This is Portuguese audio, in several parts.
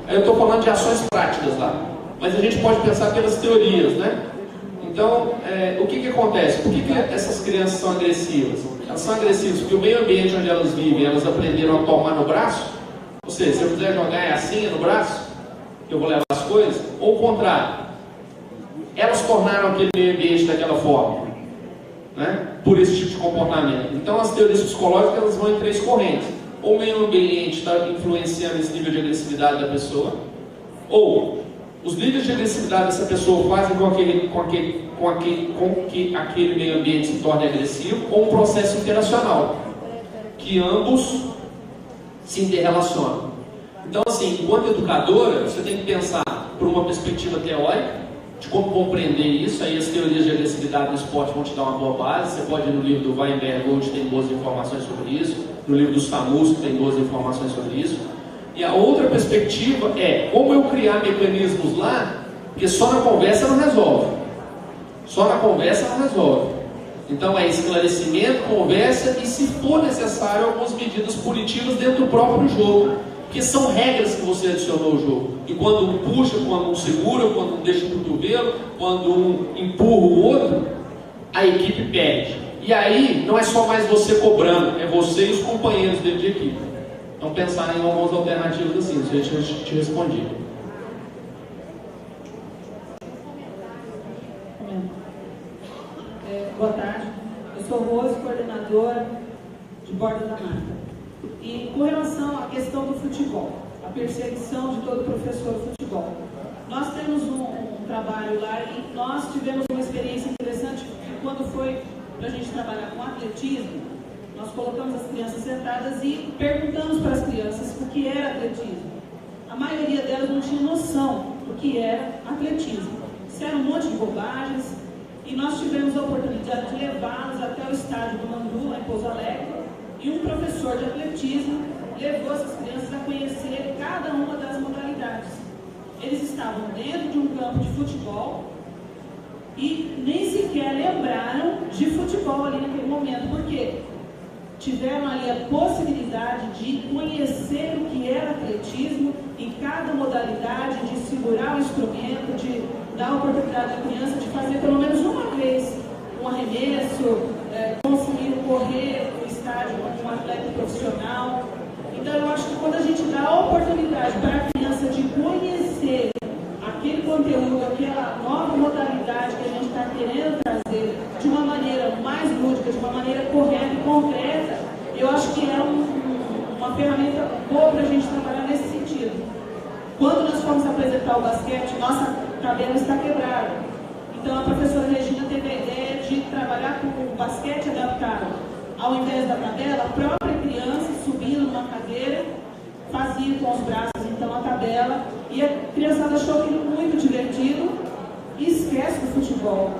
Aí eu estou falando de ações práticas lá, mas a gente pode pensar pelas teorias, né? Então, o que acontece? Por que essas crianças são agressivas? Elas são agressivas porque o meio ambiente onde elas vivem, elas aprenderam a tomar no braço. Ou seja, se eu quiser jogar assim no braço, que eu vou levar as coisas, ou o contrário, elas tornaram aquele meio ambiente daquela forma, né? Por esse tipo de comportamento. Então, as teorias psicológicas elas vão em três correntes. Ou o meio ambiente está influenciando esse nível de agressividade da pessoa, ou os níveis de agressividade dessa pessoa fazem com que aquele meio ambiente se torne agressivo, ou um processo interacional, que ambos se interrelacionam. Então, assim, enquanto educadora, você tem que pensar por uma perspectiva teórica, de como compreender isso. Aí as teorias de agressividade do esporte vão te dar uma boa base. Você pode ir no livro do Weinberg, onde tem boas informações sobre isso, no livro dos Famus, que tem boas informações sobre isso. E a outra perspectiva é como eu criar mecanismos lá, porque só na conversa não resolve. Só na conversa não resolve. Então é esclarecimento, conversa e, se for necessário, algumas medidas punitivas dentro do próprio jogo. Porque são regras que você adicionou ao jogo. E quando um puxa, quando um segura, quando um deixa o cotovelo, quando um empurra o outro, a equipe perde. E aí não é só mais você cobrando, é você e os companheiros dentro de equipe. Então pensar em algumas alternativas assim, se eu te respondi. Boa tarde, eu sou Rose, coordenadora de Borda da Mata. E com relação à questão do futebol, a perseguição de todo professor de futebol, nós temos um trabalho lá e nós tivemos uma experiência interessante quando foi para a gente trabalhar com atletismo. Nós colocamos as crianças sentadas e perguntamos para as crianças o que era atletismo. A maioria delas não tinha noção do que era atletismo. Isso era um monte de bobagens e nós tivemos a oportunidade de levá-los até o estádio do Mandu, lá em Pouso Alegre, e um professor de atletismo levou essas crianças a conhecer cada uma das modalidades. Eles estavam dentro de um campo de futebol e nem sequer lembraram de futebol ali naquele momento, porque tiveram ali a possibilidade de conhecer o que era atletismo em cada modalidade, de segurar o instrumento, de dar a oportunidade à criança de fazer pelo menos uma vez um arremesso, conseguir correr no estádio como um atleta profissional. Então eu acho que quando a gente dá a oportunidade para a criança de conhecer aquele conteúdo, aquela nova modalidade que a gente está querendo trazer de uma maneira mais lúdica, de uma maneira correta e concreta, eu acho que é uma ferramenta boa para a gente trabalhar nesse sentido. Quando nós fomos apresentar o basquete, nossa tabela está quebrada. Então a professora Regina teve a ideia de trabalhar com o basquete adaptado. Ao invés da tabela, a própria criança subindo numa cadeira, fazia com os braços então a tabela, e a criançada achou aquilo muito divertido e esquece do futebol.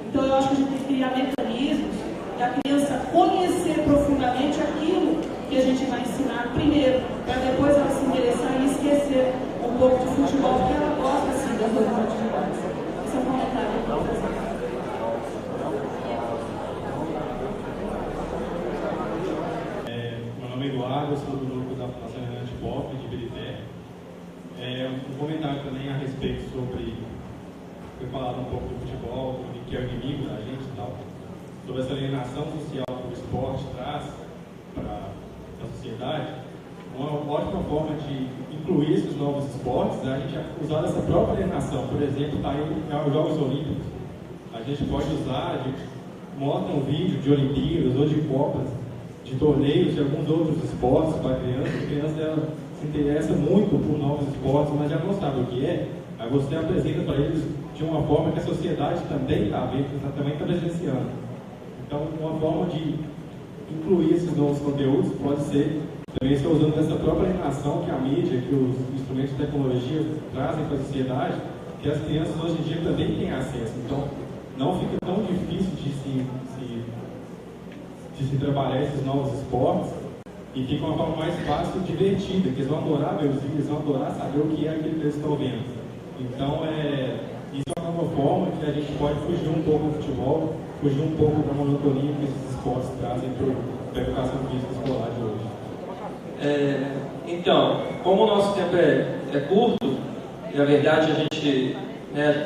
Então eu acho que a gente tem que criar mecanismos da criança conhecer profundamente aquilo que a gente vai ensinar primeiro, para depois ela se interessar e esquecer um pouco de futebol, porque ela gosta assim das outras atividades. Esse é um comentário que eu vou fazer. Meu nome é Eduardo, eu sou do grupo da Fundação Renante Pop, de Ibirité. Um comentário também a respeito sobre, foi falado um pouco do futebol, do que é o inimigo da gente e tal, sobre essa alienação social que o esporte traz para a sociedade. Uma ótima forma de incluir esses novos esportes é a gente usar essa própria alienação. Por exemplo, está aí os Jogos Olímpicos. A gente pode usar, a gente mostra um vídeo de Olimpíadas ou de Copas, de torneios, de alguns outros esportes para a criança ela se interessa muito por novos esportes, mas já não sabe o que é. Aí você apresenta para eles de uma forma que a sociedade também está vendo, também está presenciando. Então, uma forma de incluir esses novos conteúdos pode ser também se usando essa própria alienação que a mídia, que os instrumentos de tecnologia trazem para a sociedade, que as crianças hoje em dia também têm acesso. Então, não fica tão difícil de se trabalhar esses novos esportes e fica uma forma mais fácil e divertida, que eles vão adorar ver os vídeos, vão adorar saber o que é aquilo que eles estão vendo. Então, isso é uma forma que a gente pode fugir um pouco do futebol, fugir um pouco da monotonia que esses esportes trazem para a educação física escolar de hoje. Então, como o nosso tempo é curto, e na verdade a gente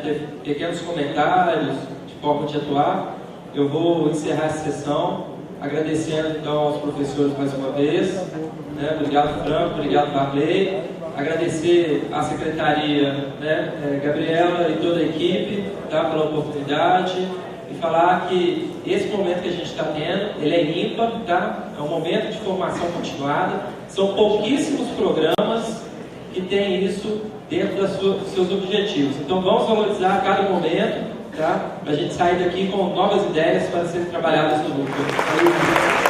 teve pequenos comentários de forma de atuar, eu vou encerrar essa sessão agradecendo então aos professores mais uma vez, obrigado Franco, obrigado Barley, agradecer à secretaria, Gabriela e toda a equipe, pela oportunidade, e falar que esse momento que a gente está tendo, ele é ímpar, é um momento de formação continuada, são pouquíssimos programas que têm isso dentro dos seus objetivos. Então vamos valorizar cada momento, para a gente sair daqui com novas ideias para serem trabalhadas no núcleo.